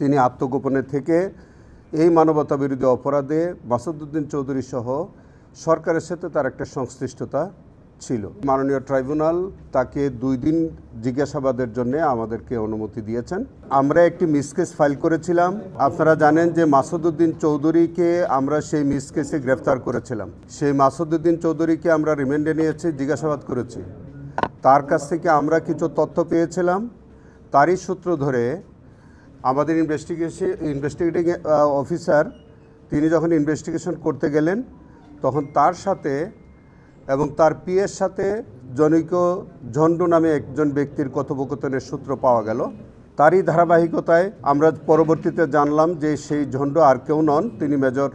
তিনি আত্মগোপনে থেকে এই মানবতাবিরোধী অপরাধে মাসুদউদ্দিন চৌধুরী সহ সরকারের সাথে তার একটা সংশ্লিষ্টতা ছিল। মাননীয় ট্রাইব্যুনাল তাকে 2 দিন জিজ্ঞাসাবাদের জন্য আমাদেরকে অনুমতি দিয়েছেন। আমরা একটি মিসকেস ফাইল করেছিলাম। আপনারা জানেন যে মাসুদউদ্দিন চৌধুরীকে আমরা সেই মিসকেসে গ্রেফতার করেছিলাম। সেই মাসুদউদ্দিন চৌধুরীকে আমরা রিমান্ডে নিয়েছি, জিজ্ঞাসাবাদ করেছি। তার কাছ থেকে আমরা কিছু তথ্য পেয়েছিলাম। তারই সূত্র ধরে আমাদের ইনভেস্টিগেটিং অফিসার তিনি যখন ইনভেস্টিগেশন করতে গেলেন তখন তার সাথে এবং তার পিএর সাথে জনৈক ঝন্ডু নামে একজন ব্যক্তির কথোপকথনের সূত্র পাওয়া গেল। তারই ধারাবাহিকতায় আমরা পরবর্তীতে জানলাম যে সেই ঝন্ডু আর কেউ নন, তিনি মেজর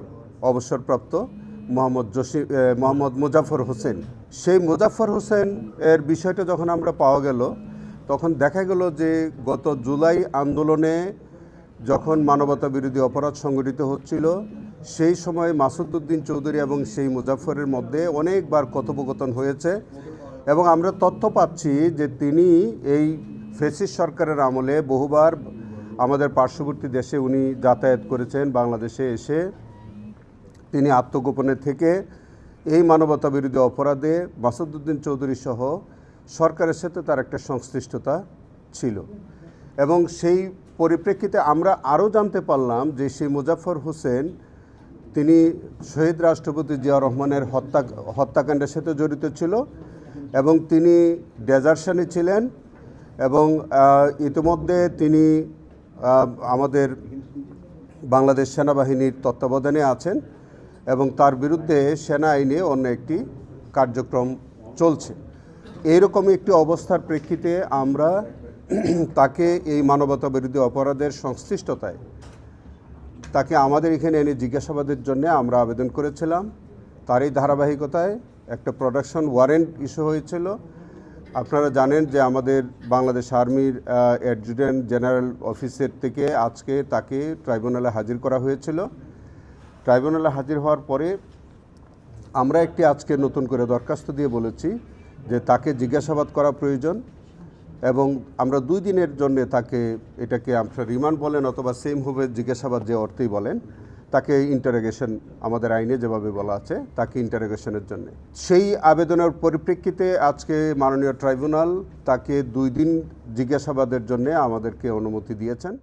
অবসরপ্রাপ্ত মোহাম্মদ মুজাফর হোসেন। সেই মুজাফর হোসেন এর বিষয়টা যখন আমরা পাওয়া গেল তখন দেখা গেল যে গত জুলাই আন্দোলনে যখন মানবতা বিরোধী অপরাধ সংগঠিত হচ্ছিল সেই সময় মাসুদউদ্দিন চৌধুরী এবং সেই মুজাফরের মধ্যে অনেকবার কথোপকথন হয়েছে এবং আমরা তথ্য পাচ্ছি যে তিনি এই ফ্যাসিস্ট সরকারের আমলে বহুবার আমাদের পার্শ্ববর্তী দেশে উনি যাতায়াত করেছেন। বাংলাদেশে এসে তিনি আত্মগোপনে থেকে এই মানবতা বিরোধী অপরাধে মাসুদউদ্দিন চৌধুরী সহ সরকারের সাথে তার একটা সংশ্লিষ্টতা ছিল এবং সেই পরিপ্রেক্ষিতে আমরা আরও জানতে পারলাম যে সেই মুজাফর হোসেন তিনি শহীদ রাষ্ট্রপতি জিয়াউর রহমানের হত্যাকাণ্ডের সাথে জড়িত ছিল এবং তিনি ডেজার্শনে ছিলেন এবং ইতিমধ্যে তিনি আমাদের বাংলাদেশ সেনাবাহিনীর তত্ত্বাবধানে আছেন এবং তার বিরুদ্ধে সেনা আইনে অন্য একটি কার্যক্রম চলছে। এইরকমই একটি অবস্থার প্রেক্ষিতে আমরা তাকে এই মানবতা বিরোধী অপরাধের সংশ্লিষ্টতায় তাকে আমাদের এখানে এনে জিজ্ঞাসাবাদের জন্য আমরা আবেদন করেছিলাম। তারই ধারাবাহিকতায় একটা প্রোডাকশন ওয়ারেন্ট ইস্যু হয়েছিল। আপনারা জানেন যে আমাদের বাংলাদেশ আর্মির অ্যাডজুটেন্ট জেনারেল অফিসের থেকে আজকে তাকে ট্রাইব্যুনালে হাজির করা হয়েছিল। ট্রাইব্যুনালে হাজির হওয়ার পরে আমরা একটি আজকে নতুন করে দরখাস্ত দিয়ে বলেছি যে তাকে জিজ্ঞাসাবাদ করা প্রয়োজন এবং আমরা 2 দিনের জন্য তাকে এটাকে আপনারা রিমান্ড বলেন অথবা সেম হবে জিজ্ঞাসাবাদ যে অর্থেই বলেন, তাকে ইন্টারোগেশন আমাদের আইনে যেভাবে বলা আছে তাকে ইন্টারোগেশনের জন্য সেই আবেদনের পরিপ্রেক্ষিতে আজকে মাননীয় ট্রাইব্যুনাল তাকে 2 দিন জিজ্ঞাসাবাদের জন্য আমাদেরকে অনুমতি দিয়েছেন।